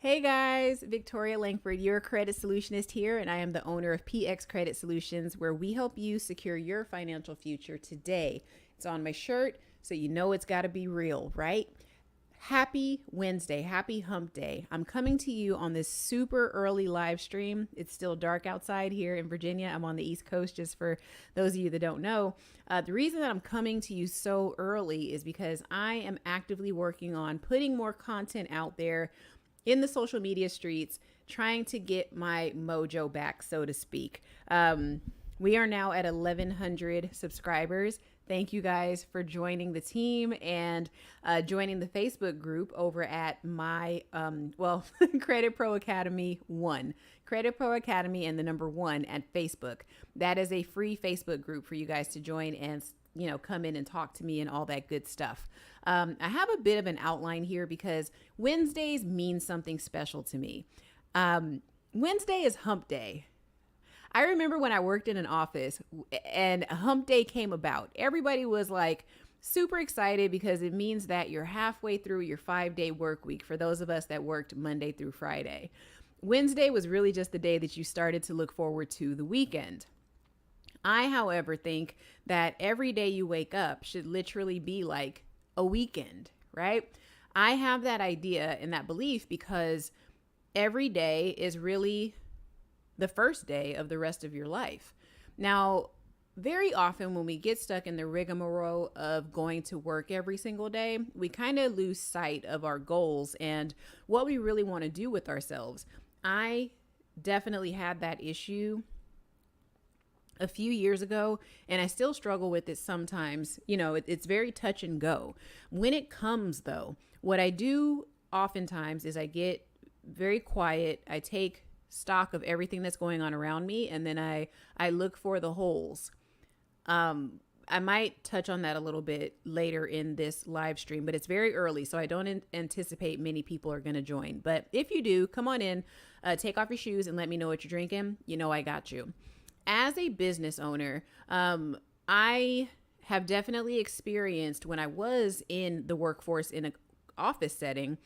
Hey guys, Victoria Langford, your credit solutionist here, and I am the owner of PX Credit Solutions, where we help you secure your financial future today. It's on my shirt, so you know it's got to be real, right? Happy Wednesday, happy hump day. I'm coming to you on this super early live stream. It's still dark outside here in Virginia. I'm on the East Coast, just for those of you that don't know. The reason that I'm coming to you so early is because I am actively working on putting more content out there in the social media streets, trying to get my mojo back, so to speak. We are now at 1,100 subscribers. Thank you guys for joining the team and joining the Facebook group over at my, Credit Pro Academy 1. Credit Pro Academy and the number 1 at Facebook. That is a free Facebook group for you guys to join and come in and talk to me and all that good stuff. I have a bit of an outline here because Wednesdays mean something special to me. Wednesday is hump day. I remember when I worked in an office and hump day came about. Everybody was like super excited because it means that you're halfway through your 5-day work week for those of us that worked Monday through Friday. Wednesday was really just the day that you started to look forward to the weekend. I, however, think that every day you wake up should literally be like a weekend, right? I have that idea and that belief because every day is really the first day of the rest of your life. Now, very often when we get stuck in the rigmarole of going to work every single day, we kind of lose sight of our goals and what we really want to do with ourselves. I definitely had that issue a few years ago, and I still struggle with it sometimes. It's very touch and go. When it comes, though, what I do oftentimes is I get very quiet. I take stock of everything that's going on around me, and then I look for the holes. I might touch on that a little bit later in this live stream, but it's very early, so I don't anticipate many people are going to join. But if you do, come on in, take off your shoes and let me know what you're drinking. I got you. As a business owner, I have definitely experienced when I was in the workforce in an office setting,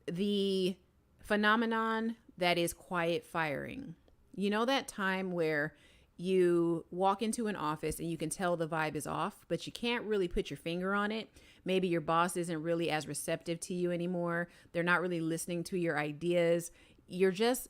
the phenomenon that is quiet firing. That time where you walk into an office and you can tell the vibe is off, but you can't really put your finger on it. Maybe your boss isn't really as receptive to you anymore. They're not really listening to your ideas. You're just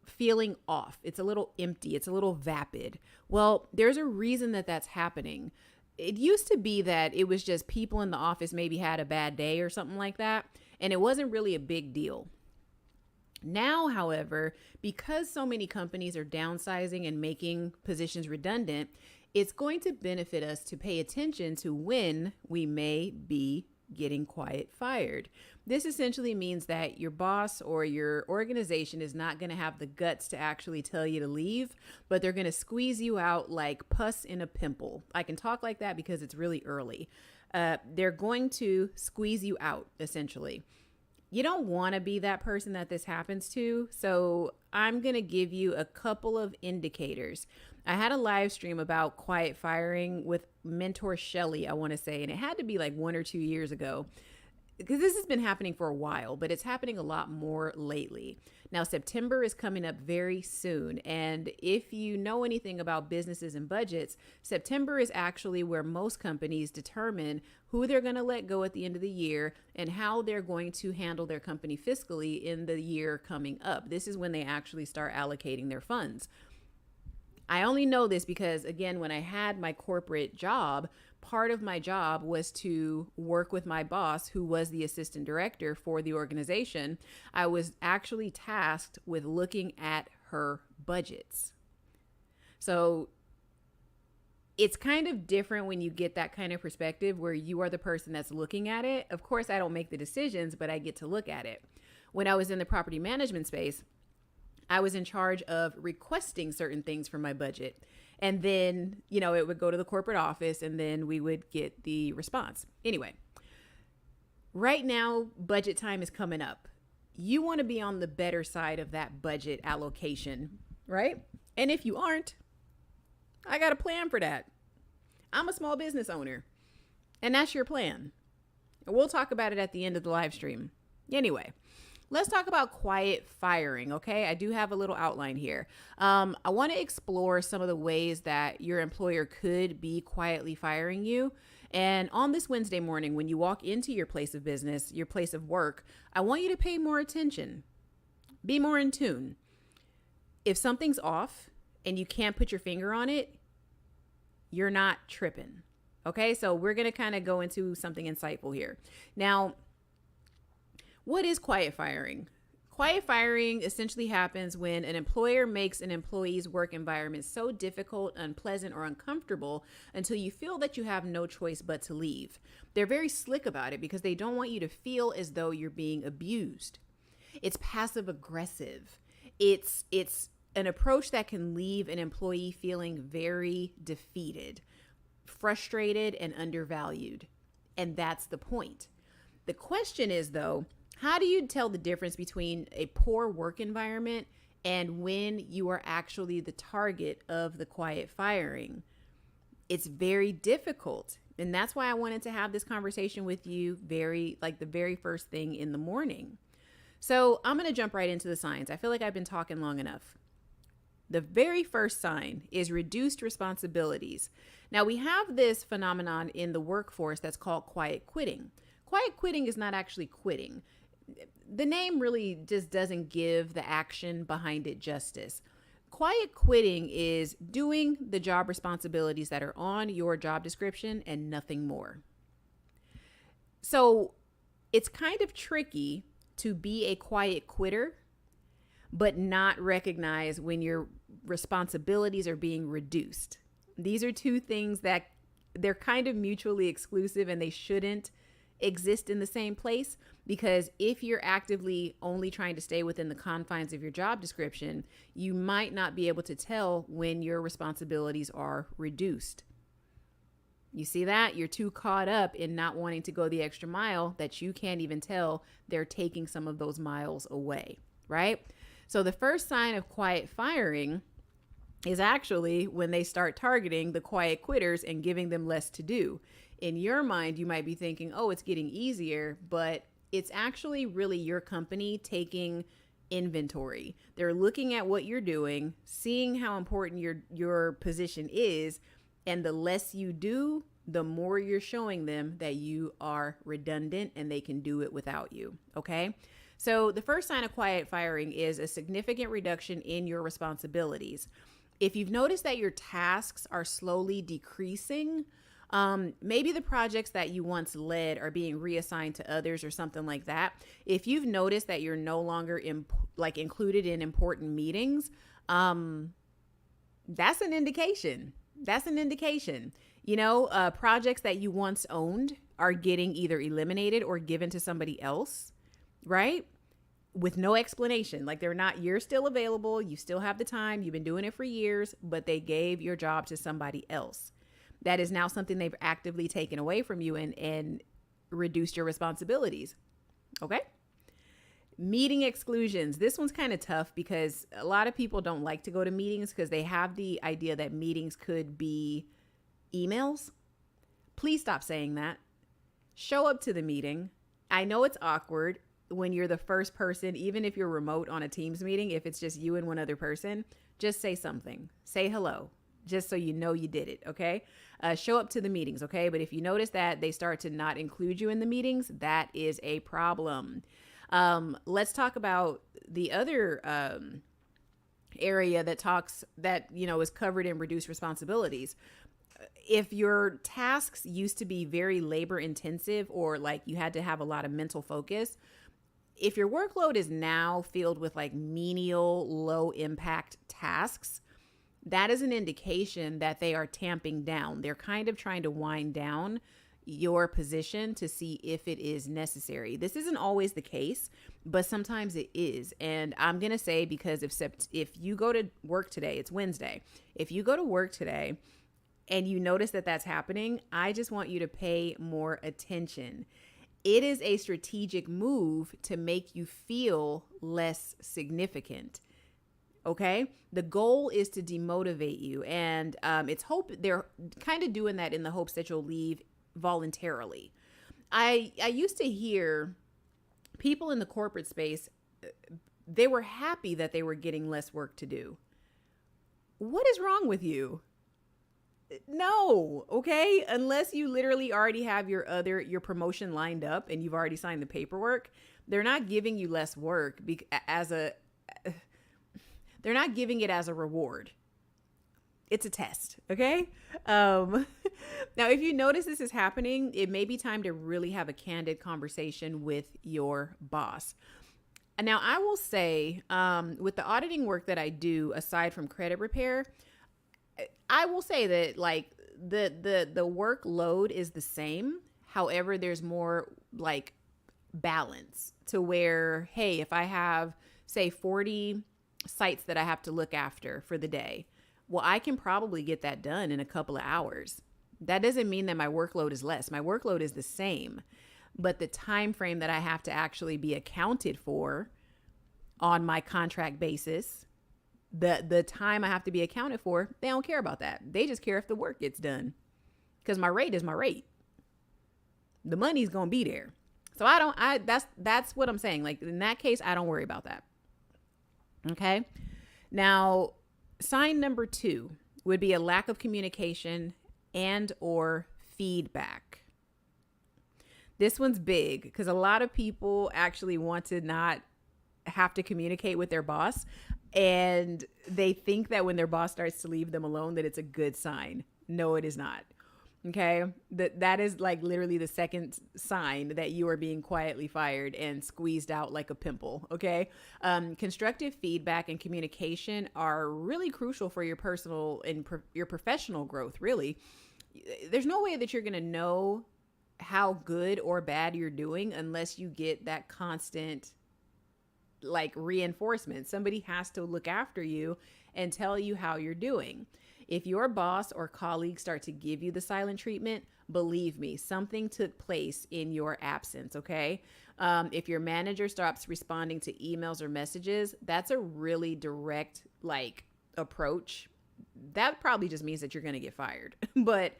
feeling off. It's a little empty. It's a little vapid. Well, there's a reason that that's happening. It used to be that it was just people in the office maybe had a bad day or something like that, and it wasn't really a big deal. Now, however, because so many companies are downsizing and making positions redundant, it's going to benefit us to pay attention to when we may be getting quiet fired. This essentially means that your boss or your organization is not going to have the guts to actually tell you to leave, but they're going to squeeze you out like pus in a pimple. I can talk like that because it's really early. They're going to squeeze you out, essentially. You don't want to be that person that this happens to. So I'm going to give you a couple of indicators. I had a live stream about quiet firing with mentor Shelly, I want to say, and it had to be like 1 or 2 years ago, because this has been happening for a while, but it's happening a lot more lately. Now, September is coming up very soon. And if you know anything about businesses and budgets, September is actually where most companies determine who they're going to let go at the end of the year and how they're going to handle their company fiscally in the year coming up. This is when they actually start allocating their funds. I only know this because, again, when I had my corporate job, part of my job was to work with my boss, who was the assistant director for the organization. I was actually tasked with looking at her budgets. So it's kind of different when you get that kind of perspective where you are the person that's looking at it. Of course, I don't make the decisions, but I get to look at it. When I was in the property management space, I was in charge of requesting certain things from my budget. And then, it would go to the corporate office and then we would get the response. Anyway, right now, budget time is coming up. You want to be on the better side of that budget allocation, right? And if you aren't, I got a plan for that. I'm a small business owner, and that's your plan. And we'll talk about it at the end of the live stream. Anyway, Let's talk about quiet firing, okay? I do have a little outline here. I want to explore some of the ways that your employer could be quietly firing you. And on this Wednesday morning, when you walk into your place of business, your place of work, I want you to pay more attention, be more in tune. If something's off and you can't put your finger on it, you're not tripping. Okay, so we're going to kind of go into something insightful here. Now, what is quiet firing? Quiet firing essentially happens when an employer makes an employee's work environment so difficult, unpleasant, or uncomfortable until you feel that you have no choice but to leave. They're very slick about it because they don't want you to feel as though you're being abused. It's passive aggressive. It's an approach that can leave an employee feeling very defeated, frustrated, and undervalued. And that's the point. The question is, though, how do you tell the difference between a poor work environment and when you are actually the target of the quiet firing? It's very difficult. And that's why I wanted to have this conversation with you the very first thing in the morning. So I'm going to jump right into the signs. I feel like I've been talking long enough. The very first sign is reduced responsibilities. Now, we have this phenomenon in the workforce that's called quiet quitting. Quiet quitting is not actually quitting. The name really just doesn't give the action behind it justice. Quiet quitting is doing the job responsibilities that are on your job description and nothing more. So it's kind of tricky to be a quiet quitter, but not recognize when your responsibilities are being reduced. These are two things that they're kind of mutually exclusive and they shouldn't exist in the same place, because if you're actively only trying to stay within the confines of your job description, you might not be able to tell when your responsibilities are reduced. You see that? You're too caught up in not wanting to go the extra mile that you can't even tell they're taking some of those miles away, right? So the first sign of quiet firing is actually when they start targeting the quiet quitters and giving them less to do. In your mind, you might be thinking, oh, it's getting easier, but it's actually really your company taking inventory. They're looking at what you're doing, seeing how important your position is, and the less you do, the more you're showing them that you are redundant and they can do it without you, okay? So the first sign of quiet firing is a significant reduction in your responsibilities. If you've noticed that your tasks are slowly decreasing, maybe the projects that you once led are being reassigned to others or something like that. If you've noticed that you're no longer included in important meetings, that's an indication. Projects that you once owned are getting either eliminated or given to somebody else, right? With no explanation. Like you're still available. You still have the time. You've been doing it for years, but they gave your job to somebody else. That is now something they've actively taken away from you and reduced your responsibilities. Okay. Meeting exclusions. This one's kind of tough because a lot of people don't like to go to meetings because they have the idea that meetings could be emails. Please stop saying that. Show up to the meeting. I know it's awkward when you're the first person, even if you're remote on a Teams meeting, if it's just you and one other person, just say something. Say hello, just so you know you did it, okay? Show up to the meetings, okay? But if you notice that they start to not include you in the meetings, that is a problem. Let's talk about the other area that is covered in reduced responsibilities. If your tasks used to be very labor intensive or like you had to have a lot of mental focus, if your workload is now filled with like menial, low impact tasks, that is an indication that they are tamping down. They're kind of trying to wind down your position to see if it is necessary. This isn't always the case, but sometimes it is. And I'm going to say, because if you go to work today, it's Wednesday. If you go to work today and you notice that that's happening, I just want you to pay more attention. It is a strategic move to make you feel less significant. Okay. The goal is to demotivate you. And they're kind of doing that in the hopes that you'll leave voluntarily. I used to hear People in the corporate space, they were happy that they were getting less work to do. What is wrong with you? No, okay? Unless you literally already have your promotion lined up and you've already signed the paperwork, they're not giving you less work they're not giving it as a reward. It's a test, okay? Now, if you notice this is happening, it may be time to really have a candid conversation with your boss. Now, I will say, with the auditing work that I do, aside from credit repair, I will say that like the workload is the same. However, there's more like balance to where, hey, if I have, say, 40 sites that I have to look after for the day, well, I can probably get that done in a couple of hours. That doesn't mean that my workload is less. My workload is the same, but the time frame that I have to actually be accounted for on my contract basis, the time I have to be accounted for, they don't care about that. They just care if the work gets done, because my rate is my rate. The money's going to be there. So that's what I'm saying. Like in that case, I don't worry about that. Okay. Now, sign number 2 would be a lack of communication and or feedback. This one's big because a lot of people actually want to not have to communicate with their boss, and they think that when their boss starts to leave them alone that it's a good sign. No, it is not. Okay. That is like literally the second sign that you are being quietly fired and squeezed out like a pimple. Okay. Constructive feedback and communication are really crucial for your personal and your professional growth. Really, there's no way that you're going to know how good or bad you're doing unless you get that constant like reinforcement. Somebody has to look after you and tell you how you're doing. If your boss or colleagues start to give you the silent treatment, believe me, something took place in your absence, okay? If your manager stops responding to emails or messages, that's a really direct, like, approach. That probably just means that you're going to get fired. But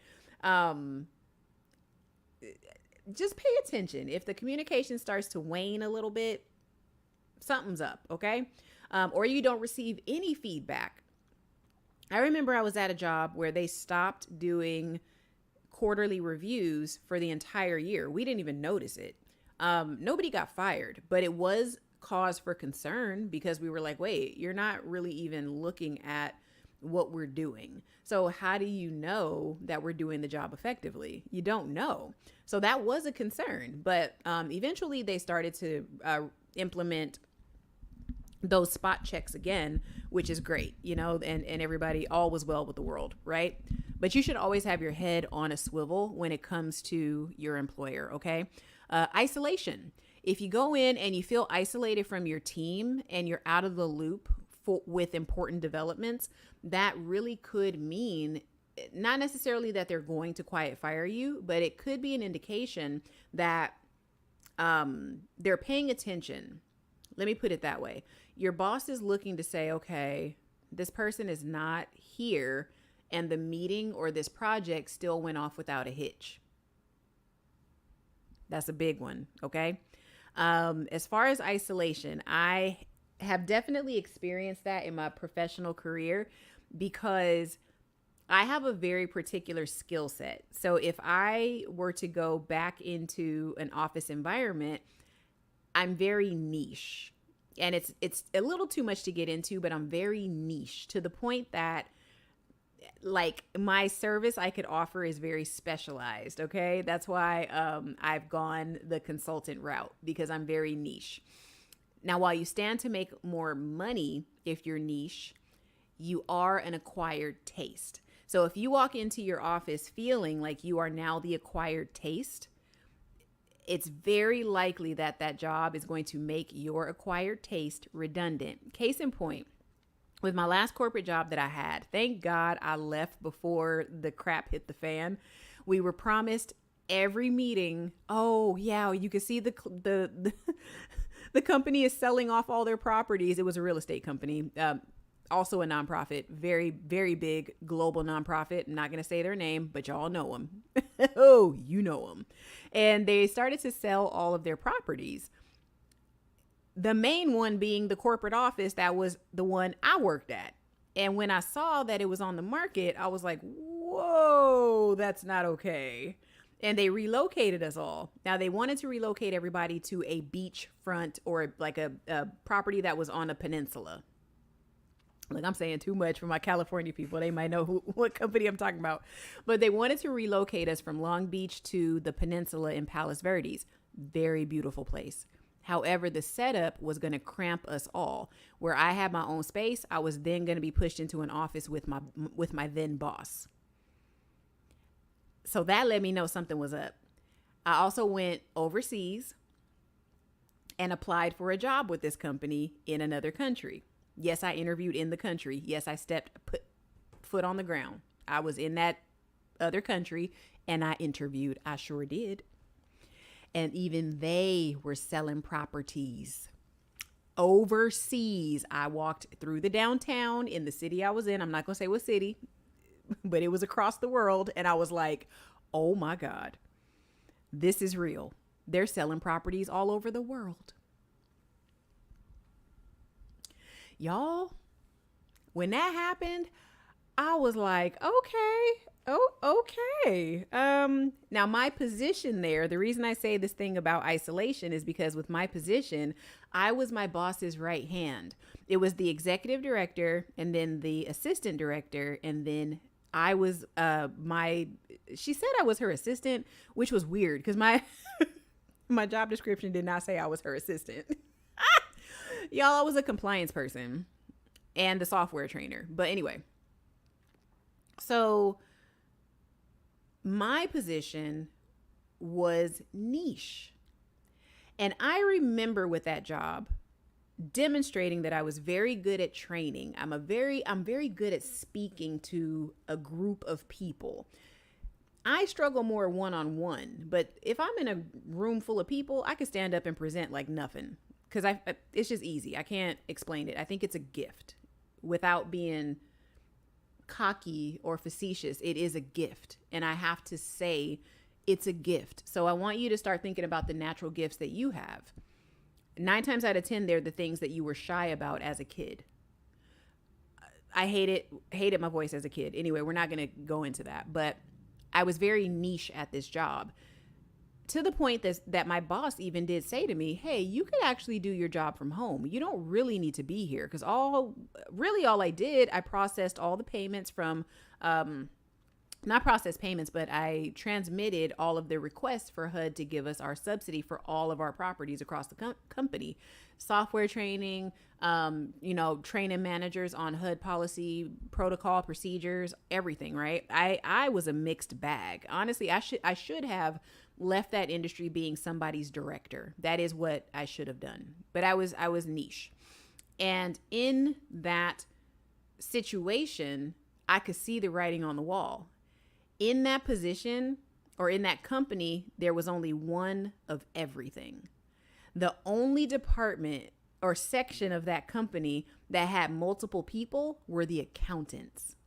just pay attention. If the communication starts to wane a little bit, something's up, okay? Or you don't receive any feedback. I remember I was at a job where they stopped doing quarterly reviews for the entire year. We didn't even notice it. Nobody got fired, but it was cause for concern because we were like, wait, you're not really even looking at what we're doing. So how do you know that we're doing the job effectively? You don't know. So that was a concern, but eventually they started to implement those spot checks again, which is great, you know, and everybody, all was well with the world, right? But you should always have your head on a swivel when it comes to your employer, okay? Isolation. If you go in and you feel isolated from your team and you're out of the loop with important developments, that really could mean not necessarily that they're going to quiet fire you, but it could be an indication that they're paying attention. Let me put it that way. Your boss is looking to say, okay, this person is not here and the meeting or this project still went off without a hitch. That's a big one, okay? As far as isolation, I have definitely experienced that in my professional career because I have a very particular skill set. So if I were to go back into an office environment, I'm very niche. And it's a little too much to get into, but I'm very niche to the point that like my service I could offer is very specialized. Okay. That's why I've gone the consultant route because I'm very niche. Now, while you stand to make more money if you're niche, you are an acquired taste. So if you walk into your office feeling like you are now the acquired taste, it's very likely that that job is going to make your acquired taste redundant. Case in point, with my last corporate job that I had, thank God I left before the crap hit the fan. We were promised every meeting, oh yeah, you can see the company is selling off all their properties. It was a real estate company, also a nonprofit, very, very big global nonprofit. I'm not going to say their name, but y'all know them. Oh, you know them. And they started to sell all of their properties. The main one being the corporate office that was the one I worked at. And when I saw that it was on the market, I was like, whoa, that's not okay. And they relocated us all. Now, they wanted to relocate everybody to a beachfront or like a property that was on a peninsula. Like, I'm saying too much for my California people. They might know what company I'm talking about. But they wanted to relocate us from Long Beach to the peninsula in Palos Verdes. Very beautiful place. However, the setup was going to cramp us all. Where I had my own space, I was then going to be pushed into an office with my then boss. So that let me know something was up. I also went overseas and applied for a job with this company in another country. Yes, I interviewed in the country. Yes, I put foot on the ground. I was in that other country and I interviewed. I sure did. And even they were selling properties overseas. I walked through the downtown in the city I was in. I'm not going to say what city, but it was across the world. And I was like, oh my God, this is real. They're selling properties all over the world. Y'all, when that happened, I was like, okay. Now my position there, the reason I say this thing about isolation is because with my position, I was my boss's right hand. It was the executive director and then the assistant director. And then I was, she said I was her assistant, which was weird because my job description did not say I was her assistant. Y'all, I was a compliance person and the software trainer. But anyway, so my position was niche. And I remember with that job demonstrating that I was very good at training. I'm very good at speaking to a group of people. I struggle more one-on-one, but if I'm in a room full of people, I can stand up and present like nothing. Because it's just easy. I can't explain it. I think it's a gift. Without being cocky or facetious, it is a gift. And I have to say it's a gift. So I want you to start thinking about the natural gifts that you have. 9 times out of 10, they're the things that you were shy about as a kid. I hated my voice as a kid. Anyway, we're not going to go into that. But I was very niche at this job. To the point that my boss even did say to me, hey, you could actually do your job from home. You don't really need to be here. Because all I did, I processed all the payments from, not processed payments, but I transmitted all of the requests for HUD to give us our subsidy for all of our properties across the company. Software training, training managers on HUD policy, protocol, procedures, everything, right? I was a mixed bag. Honestly, I should have left that industry being somebody's director. That is what I should have done. But I was niche. And in that situation, I could see the writing on the wall. In that position or in that company, there was only one of everything. The only department or section of that company that had multiple people were the accountants.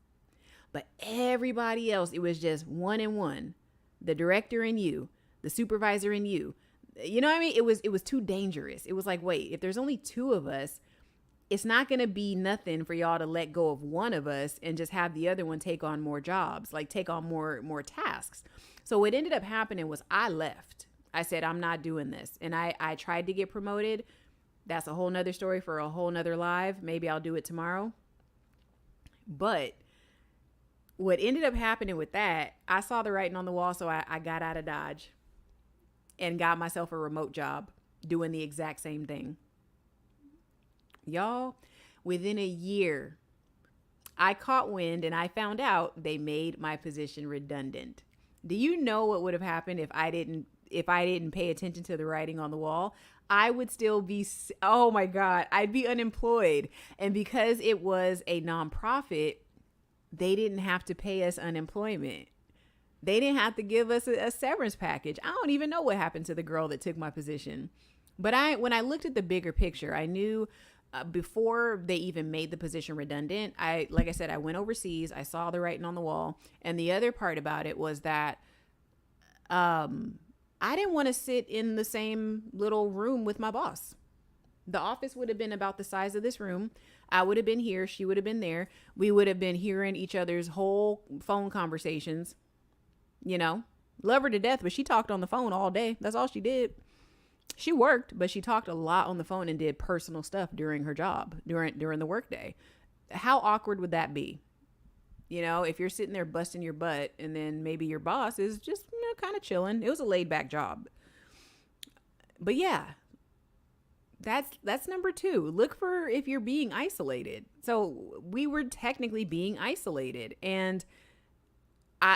But everybody else, it was just one and one. The director and you, the supervisor and you. You know what I mean? It was too dangerous. It was like, wait, if there's only 2 of us, it's not going to be nothing for y'all to let go of one of us and just have the other one take on more jobs, like take on more tasks. So what ended up happening was I left. I said, I'm not doing this. And I tried to get promoted. That's a whole nother story for a whole nother live. Maybe I'll do it tomorrow. But what ended up happening with that, I saw the writing on the wall. So I got out of Dodge and got myself a remote job doing the exact same thing. Y'all, within a year, I caught wind and I found out they made my position redundant. Do you know what would have happened if I didn't pay attention to the writing on the wall? I would still be, oh my God, I'd be unemployed. And because it was a nonprofit, they didn't have to pay us unemployment. They didn't have to give us a severance package. I don't even know what happened to the girl that took my position. But when I looked at the bigger picture, I knew before they even made the position redundant, like I said, I went overseas. I saw the writing on the wall. And the other part about it was that I didn't want to sit in the same little room with my boss. The office would have been about the size of this room. I would have been here. She would have been there. We would have been hearing each other's whole phone conversations. You know, love her to death, but she talked on the phone all day. That's all she did. She worked, but she talked a lot on the phone and did personal stuff during her job, during the workday. How awkward would that be? You know, if you're sitting there busting your butt and then maybe your boss is just, kind of chilling. It was a laid back job. But yeah, that's number 2. Look for if you're being isolated. So we were technically being isolated, and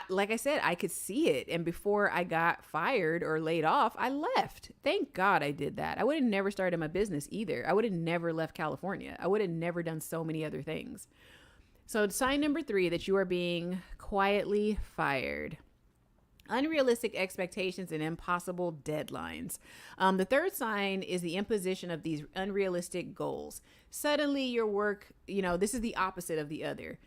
like I said, I could see it. And before I got fired or laid off, I left. Thank God I did that. I would have never started my business either. I would have never left California. I would have never done so many other things. So sign number 3, that you are being quietly fired. Unrealistic expectations and impossible deadlines. The third sign is the imposition of these unrealistic goals. Suddenly your work, this is the opposite of the other.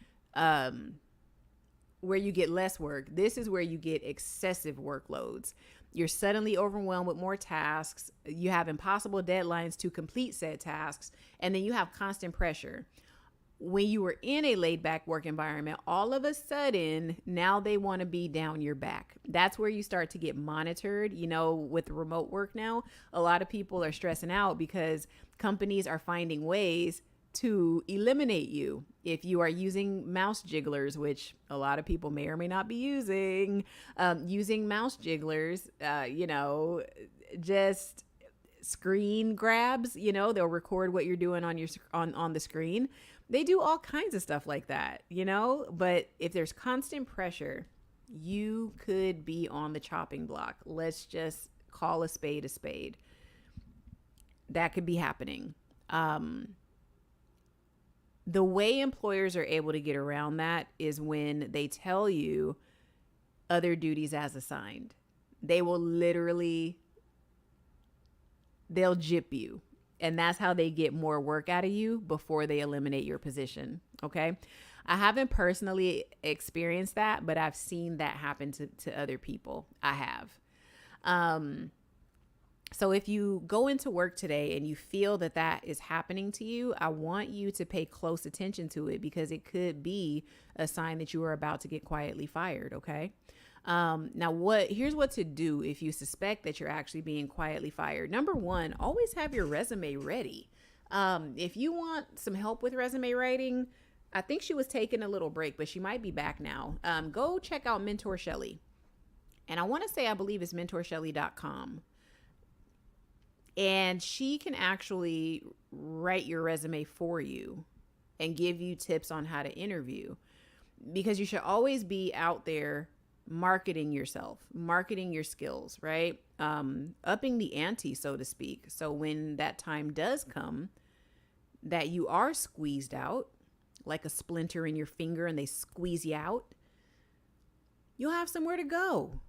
Where you get less work. This is where you get excessive workloads. You're suddenly overwhelmed with more tasks. You have impossible deadlines to complete said tasks. And then you have constant pressure. When you were in a laid back work environment, all of a sudden, now they want to be down your back. That's where you start to get monitored. With remote work now, a lot of people are stressing out because companies are finding ways to eliminate you. If you are using mouse jigglers, which a lot of people may or may not be using mouse jigglers, just screen grabs, they'll record what you're doing on your on the screen. They do all kinds of stuff like that, but if there's constant pressure, you could be on the chopping block. Let's just call a spade a spade. That could be happening. The way employers are able to get around that is when they tell you other duties as assigned. They will they'll jip you. And that's how they get more work out of you before they eliminate your position. Okay. I haven't personally experienced that, but I've seen that happen to other people. I have. So if you go into work today and you feel that is happening to you, I want you to pay close attention to it, because it could be a sign that you are about to get quietly fired. Okay. Now here's what to do if you suspect that you're actually being quietly fired. Number 1, always have your resume ready. If you want some help with resume writing, I think she was taking a little break, but she might be back now. Go check out Mentor Shelly. And I believe it's mentorshelly.com. And she can actually write your resume for you and give you tips on how to interview, because you should always be out there marketing yourself, marketing your skills, right? Upping the ante, so to speak. So when that time does come that you are squeezed out, like a splinter in your finger and they squeeze you out, you'll have somewhere to go,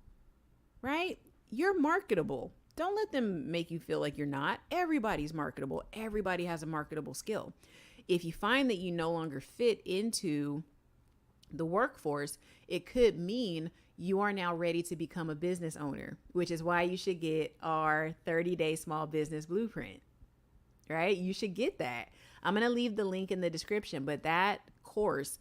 right? You're marketable. Don't let them make you feel like you're not. Everybody's marketable. Everybody has a marketable skill. If you find that you no longer fit into the workforce, it could mean you are now ready to become a business owner, which is why you should get our 30-day small business blueprint, right? You should get that. I'm going to leave the link in the description, but that course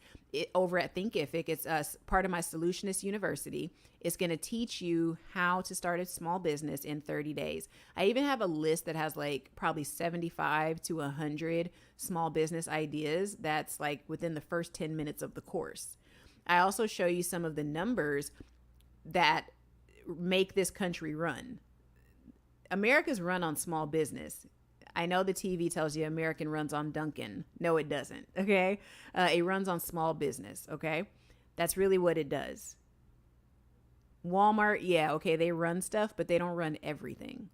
over at Thinkific, it's part of my Solutionist University. It's going to teach you how to start a small business in 30 days. I even have a list that has like probably 75 to 100 small business ideas. That's like within the first 10 minutes of the course. I also show you some of the numbers that make this country run. America's run on small business. I know the TV tells you American runs on Dunkin'. No, it doesn't. Okay. It runs on small business. Okay. That's really what it does. Walmart. Yeah. Okay. They run stuff, but they don't run everything.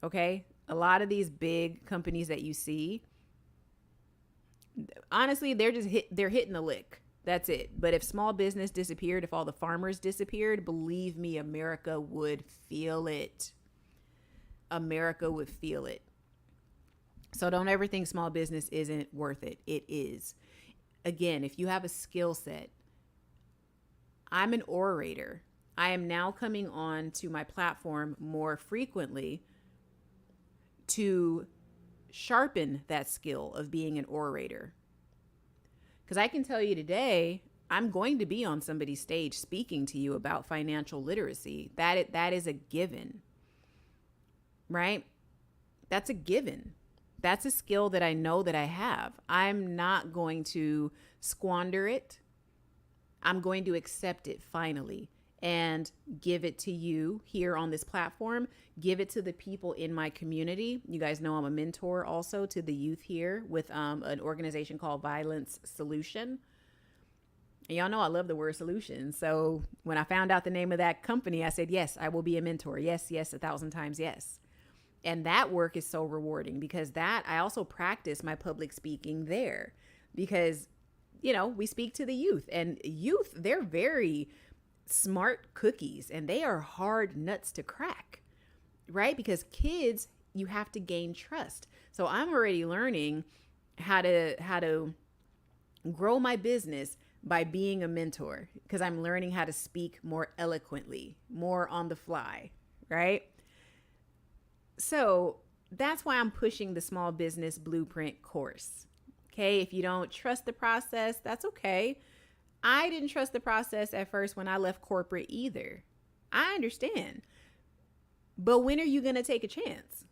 Okay. A lot of these big companies that you see, honestly, they're hitting the lick. That's it. But if small business disappeared, if all the farmers disappeared, believe me, America would feel it. America would feel it. So don't ever think small business isn't worth it. It is. Again, if you have a skill set, I'm an orator. I am now coming on to my platform more frequently to sharpen that skill of being an orator. Because I can tell you today, I'm going to be on somebody's stage speaking to you about financial literacy. That is a given, right? That's a given. That's a skill that I know that I have. I'm not going to squander it. I'm going to accept it finally and give it to you here on this platform. Give it to the people in my community. You guys know I'm a mentor also to the youth here with an organization called Violence Solution. And y'all know I love the word solution. So when I found out the name of that company, I said, yes, I will be a mentor. Yes, yes, 1,000 times yes. And that work is so rewarding because I also practice my public speaking there because, we speak to the youth, and youth, they're very smart cookies and they are hard nuts to crack, right? Because kids, you have to gain trust. So I'm already learning how to grow my business by being a mentor because I'm learning how to speak more eloquently, more on the fly, right? So that's why I'm pushing the Small Business Blueprint course. Okay. If you don't trust the process, that's okay. I didn't trust the process at first when I left corporate either. I understand. But when are you going to take a chance?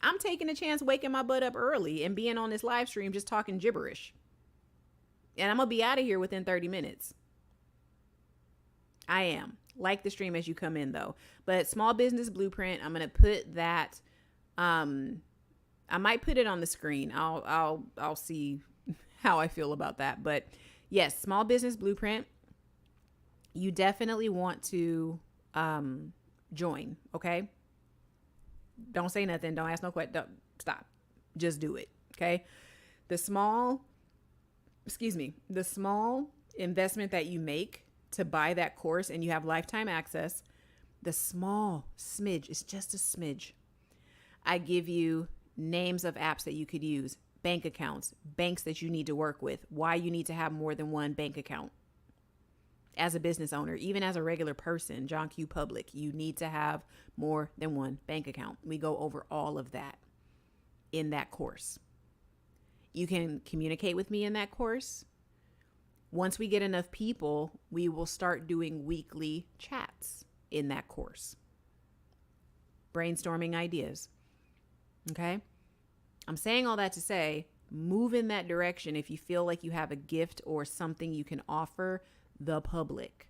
I'm taking a chance waking my butt up early and being on this live stream just talking gibberish. And I'm going to be out of here within 30 minutes. I am. Like the stream as you come in though. But Small Business Blueprint, I'm going to put that I might put it on the screen. I'll see how I feel about that. But yes, Small Business Blueprint, you definitely want to join, okay? Don't say nothing. Don't ask no questions. Stop. Just do it, okay? The small investment that you make to buy that course and you have lifetime access, the small smidge is just a smidge. I give you names of apps that you could use, bank accounts, banks that you need to work with, why you need to have more than one bank account. As a business owner, even as a regular person, John Q. Public, you need to have more than one bank account. We go over all of that in that course. You can communicate with me in that course. Once we get enough people, we will start doing weekly chats in that course. Brainstorming ideas. Okay? I'm saying all that to say, move in that direction if you feel like you have a gift or something you can offer the public.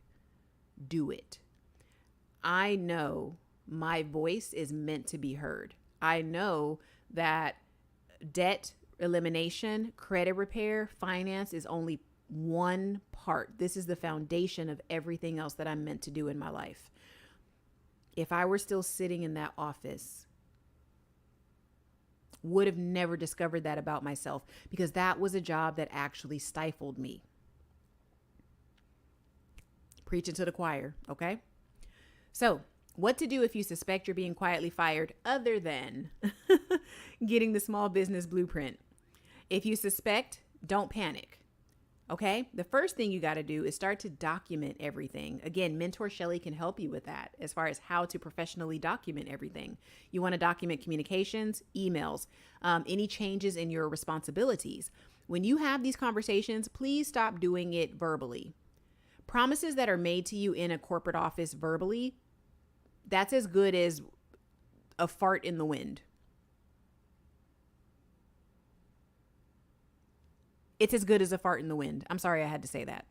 Do it. I know my voice is meant to be heard. I know that debt elimination, credit repair, finance is only one part. This is the foundation of everything else that I'm meant to do in my life. If I were still sitting in that office, would have never discovered that about myself because that was a job that actually stifled me. Preaching to the choir, okay? So, what to do if you suspect you're being quietly fired other than getting the Small Business Blueprint? If you suspect, don't panic. Okay. The first thing you got to do is start to document everything. Again, Mentor Shelly can help you with that as far as how to professionally document everything. You want to document communications, emails, any changes in your responsibilities. When you have these conversations, please stop doing it verbally. Promises that are made to you in a corporate office verbally, that's as good as a fart in the wind. It's as good as a fart in the wind. I'm sorry I had to say that.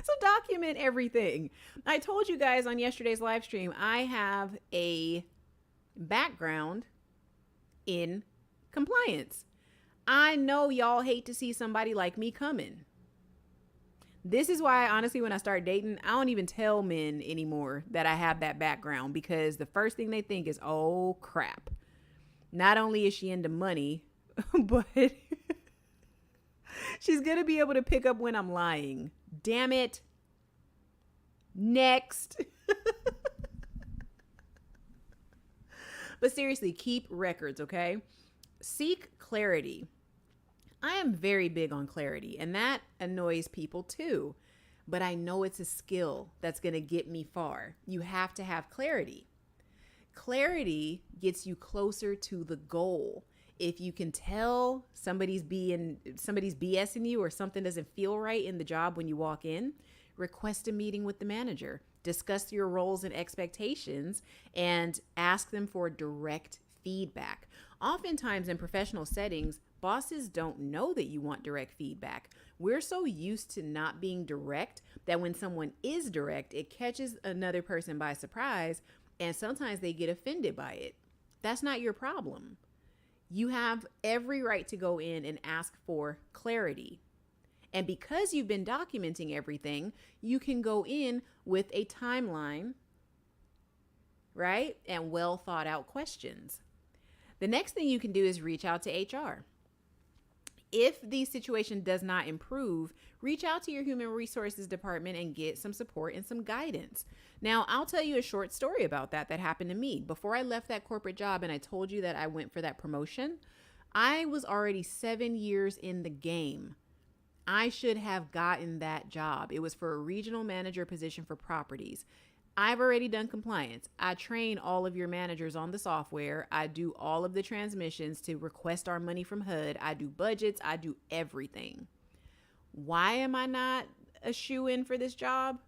So document everything. I told you guys on yesterday's live stream, I have a background in compliance. I know y'all hate to see somebody like me coming. This is why, honestly, when I start dating, I don't even tell men anymore that I have that background because the first thing they think is, oh, crap. Not only is she into money, but she's going to be able to pick up when I'm lying. Damn it. Next. But seriously, keep records, okay? Seek clarity. I am very big on clarity, and that annoys people too. But I know it's a skill that's going to get me far. You have to have clarity. Clarity gets you closer to the goal. If you can tell somebody's BSing you or something doesn't feel right in the job when you walk in, request a meeting with the manager, discuss your roles and expectations, and ask them for direct feedback. Oftentimes in professional settings, bosses don't know that you want direct feedback. We're so used to not being direct that when someone is direct, it catches another person by surprise, and sometimes they get offended by it. That's not your problem. You have every right to go in and ask for clarity. And because you've been documenting everything, you can go in with a timeline, right? And well thought out questions. The next thing you can do is reach out to HR. If the situation does not improve, reach out to your human resources department and get some support and some guidance. Now, I'll tell you a short story about that happened to me. Before I left that corporate job and I told you that I went for that promotion, I was already 7 years in the game. I should have gotten that job. It was for a regional manager position for properties. I've already done compliance. I train all of your managers on the software. I do all of the transmissions to request our money from HUD. I do budgets. I do everything. Why am I not a shoe-in for this job?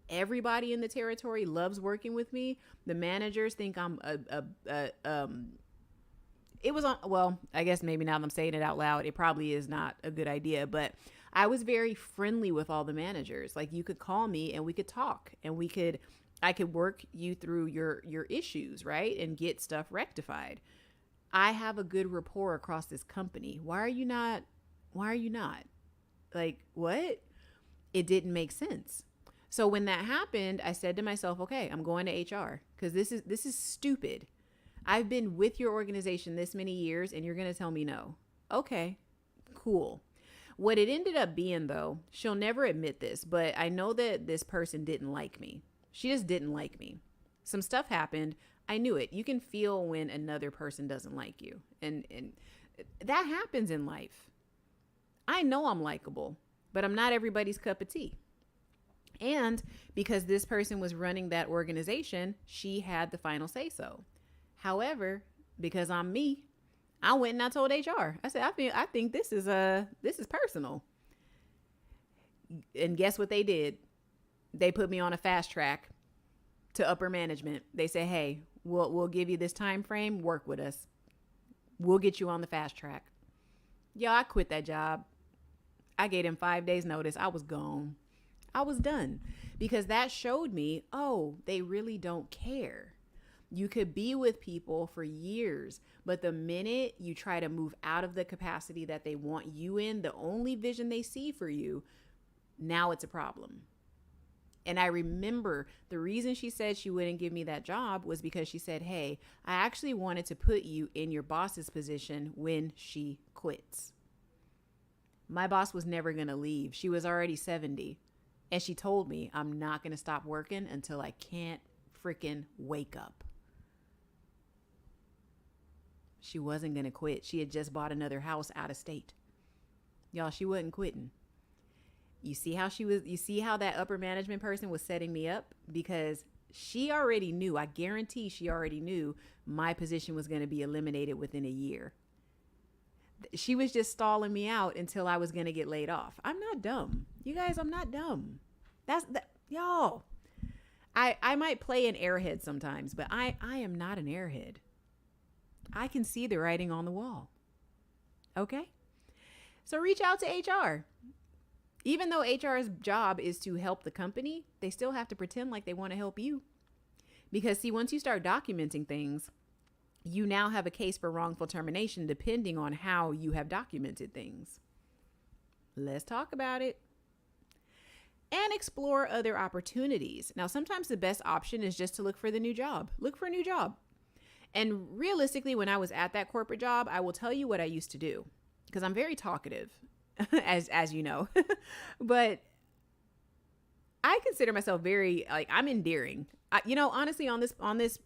Everybody in the territory loves working with me. The managers think I'm I guess maybe now that I'm saying it out loud, it probably is not a good idea, but I was very friendly with all the managers. Like, you could call me and we could talk and I could work you through your issues, right? And get stuff rectified. I have a good rapport across this company. Why are you not? Like, what? It didn't make sense. So when that happened, I said to myself, okay, I'm going to HR because this is stupid. I've been with your organization this many years and you're going to tell me no. Okay, cool. What it ended up being, though, she'll never admit this, but I know that this person didn't like me. She just didn't like me. Some stuff happened. I knew it. You can feel when another person doesn't like you. And that happens in life. I know I'm likable, but I'm not everybody's cup of tea. And because this person was running that organization, she had the final say so. However, because I'm me, I went and I told HR. I said, I think this is personal. And guess what they did? They put me on a fast track to upper management. They said, hey, we'll give you this time frame. Work with us. We'll get you on the fast track. Yo, I quit that job. I gave them 5 days notice. I was gone. I was done because that showed me, oh, they really don't care. You could be with people for years, but the minute you try to move out of the capacity that they want you in, the only vision they see for you, now it's a problem. And I remember the reason she said she wouldn't give me that job was because she said, hey, I actually wanted to put you in your boss's position when she quits. My boss was never going to leave. She was already 70. And she told me, I'm not going to stop working until I can't freaking wake up. She wasn't going to quit. She had just bought another house out of state. Y'all, she wasn't quitting. You see how that upper management person was setting me up? Because she already knew, I guarantee she already knew my position was going to be eliminated within a year. She was just stalling me out until I was going to get laid off. I'm not dumb. You guys, I'm not dumb. Y'all. I might play an airhead sometimes, but I am not an airhead. I can see the writing on the wall. Okay? So reach out to HR. Even though HR's job is to help the company, they still have to pretend like they want to help you. Because see, once you start documenting things, you now have a case for wrongful termination depending on how you have documented things. Let's talk about it. And explore other opportunities. Now, sometimes the best option is just to look for the new job. Look for a new job. And realistically, when I was at that corporate job, I will tell you what I used to do because I'm very talkative, as you know. But I consider myself very, I'm endearing. Honestly, on this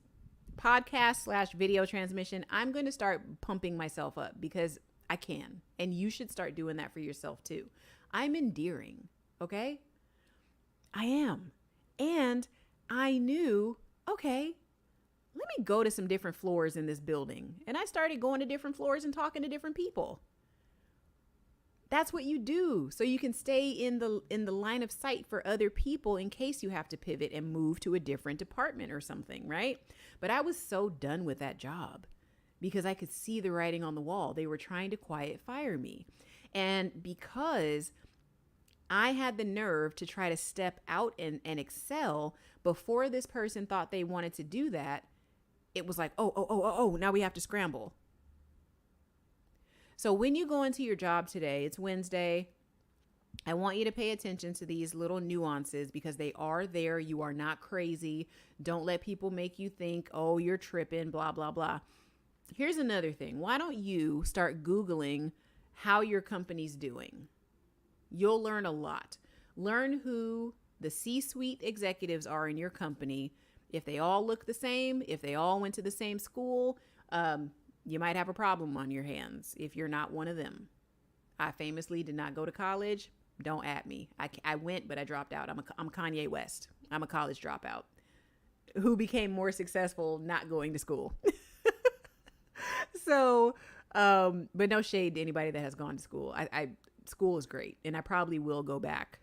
podcast / video transmission, I'm going to start pumping myself up because I can. And you should start doing that for yourself too. I'm endearing. Okay? I am. And I knew, okay, let me go to some different floors in this building. And I started going to different floors and talking to different people. That's what you do, so you can stay in the line of sight for other people in case you have to pivot and move to a different department or something, right? But I was so done with that job because I could see the writing on the wall. They were trying to quiet fire me. And because I had the nerve to try to step out and excel before this person thought they wanted to do that, it was like, oh, now we have to scramble. So when you go into your job today, it's Wednesday. I want you to pay attention to these little nuances because they are there. You are not crazy. Don't let people make you think, oh, you're tripping, blah, blah, blah. Here's another thing. Why don't you start Googling how your company's doing? You'll learn a lot. Learn who the C-suite executives are in your company. If they all look the same, if they all went to the same school, you might have a problem on your hands if you're not one of them. I famously did not go to college. Don't at me. I went, but I dropped out. I'm Kanye West. I'm a college dropout who became more successful not going to school. So, but no shade to anybody that has gone to school. School is great, and I probably will go back.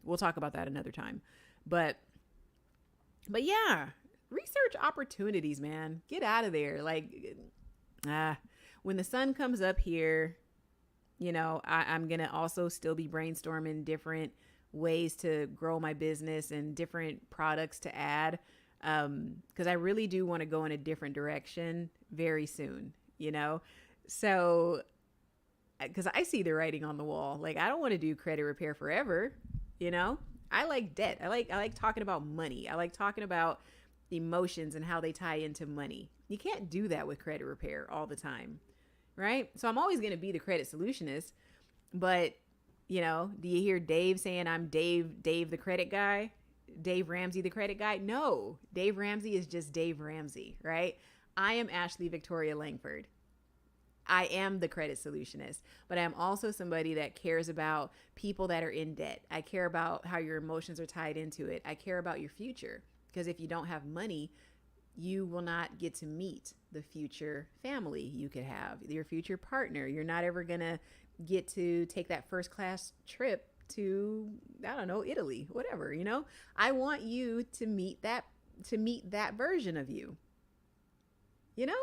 We'll talk about that another time. But yeah, research opportunities, man. Get out of there. Like, when the sun comes up here, you know, I'm going to also still be brainstorming different ways to grow my business and different products to add. Because I really do want to go in a different direction very soon, you know? So, because I see the writing on the wall. Like, I don't want to do credit repair forever, you know? I like debt. I like talking about money. I like talking about emotions and how they tie into money. You can't do that with credit repair all the time, right? So I'm always going to be the credit solutionist, but you know, do you hear Dave saying I'm Dave the credit guy, Dave Ramsey the credit guy? No, Dave Ramsey is just Dave Ramsey, right? I am Ashley Victoria Langford. I am the credit solutionist, but I'm also somebody that cares about people that are in debt. I care about how your emotions are tied into it. I care about your future, because if you don't have money, you will not get to meet the future family you could have, your future partner. You're not ever going to get to take that first class trip to, I don't know, Italy, whatever, you know? I want you to meet that version of you, you know?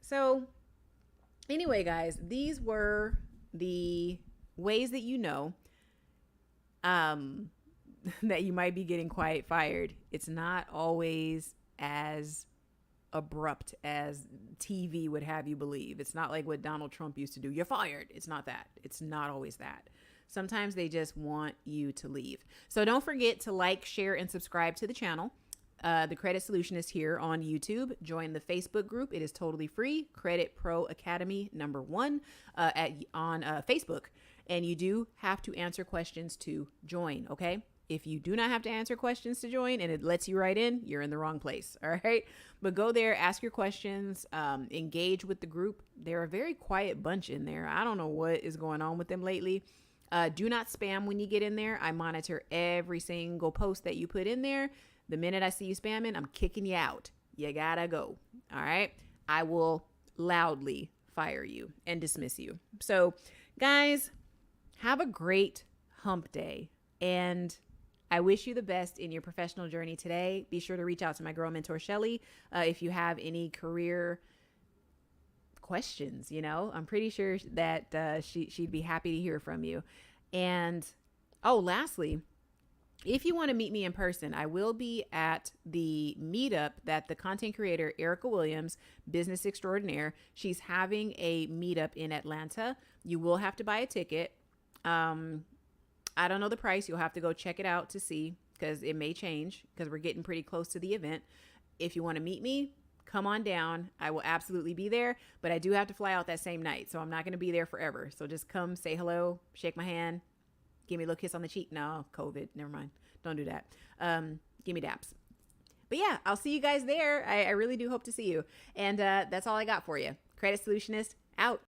So anyway, guys, these were the ways that you know that you might be getting quiet fired. It's not always as abrupt as TV would have you believe. It's not like what Donald Trump used to do. You're fired. It's not that. It's not always that. Sometimes they just want you to leave. So don't forget to like, share, and subscribe to the channel. The Credit Solutionist here on YouTube. Join the Facebook group. It is totally free. Credit Pro Academy #1 on Facebook. And you do have to answer questions to join, okay? If you do not have to answer questions to join and it lets you write in, you're in the wrong place, all right? But go there, ask your questions, engage with the group. They're a very quiet bunch in there. I don't know what is going on with them lately. Do not spam when you get in there. I monitor every single post that you put in there. The minute I see you spamming, I'm kicking you out. You gotta go, all right? I will loudly fire you and dismiss you. So, guys, have a great hump day, and I wish you the best in your professional journey today. Be sure to reach out to my girl mentor, Shelly, if you have any career questions. You know, I'm pretty sure that she'd be happy to hear from you. And, lastly, if you want to meet me in person, I will be at the meetup that the content creator, Erica Williams, business extraordinaire, she's having a meetup in Atlanta. You will have to buy a ticket. I don't know the price. You'll have to go check it out to see, because it may change because we're getting pretty close to the event. If you want to meet me, come on down. I will absolutely be there, but I do have to fly out that same night. So I'm not going to be there forever. So just come, say hello, shake my hand, give me a little kiss on the cheek. No, COVID. Never mind. Don't do that. Give me daps. But yeah, I'll see you guys there. I really do hope to see you. And that's all I got for you. Credit Solutionist out.